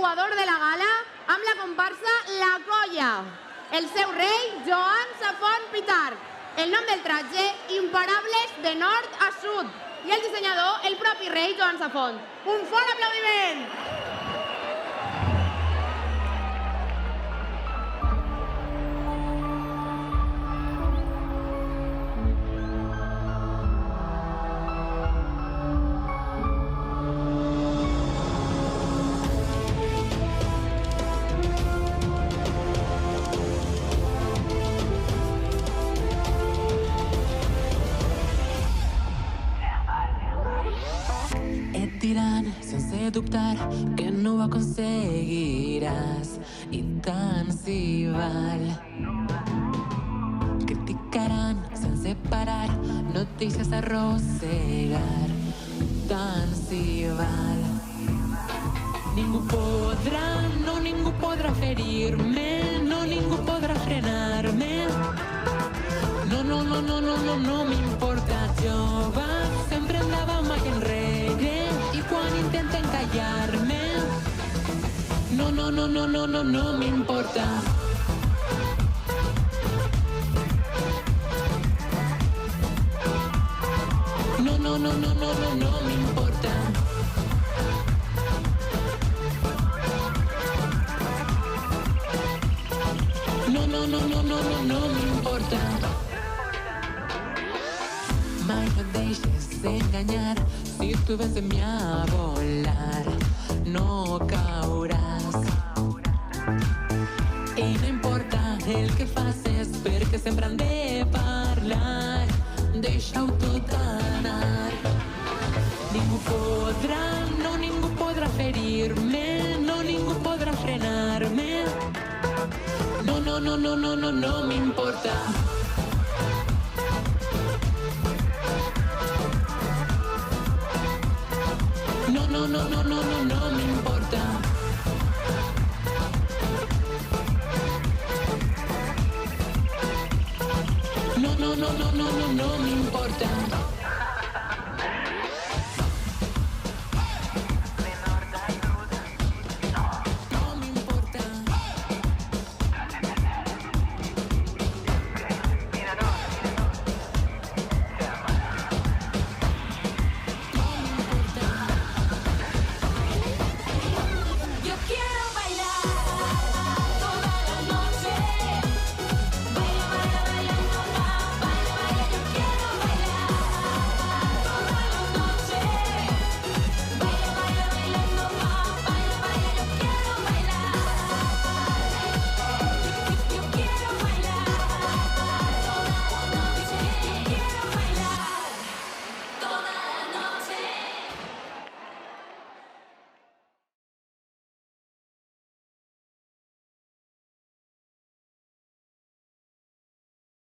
jugador de la gala amb la comparsa La Colla. El seu rei, Joan Safont Pitarch. El nom del traje, Imparables de nord a sud. I el dissenyador, el propi rei Joan Safont. Un fort aplaudiment! Et diran sense dubtar que no ho aconseguiràs i tant s'hi val. Criticaran sense parar, no et deixes arrossegar, tant s'hi val. Ningú podrà, no ningú podrà ferir-me, no ningú podrà frenar-me. No, no, no, no, no, no, no m'importa, jo vaig sempre endavant, mai enrere, i quan intenten callar-me, no, no, no, no, no, no, no m'importa. No, no, no, no, no, no, no m'importa. No, no, no, no, no, no, no m'importa. Mai no et deixes enganyar, si tu vens de mi a volar, no cauràs. I no importa el que faces, perquè sempre han de parlar, deixa-ho tot anar. Ningú podrà, no ningú podrà ferir-me, no ningú podrà frenar-me. No, no, no, no, no, no, no m'importa. No, no, no, no, no, no, no m'importa. No, no, no, no, no, no, no m'importa.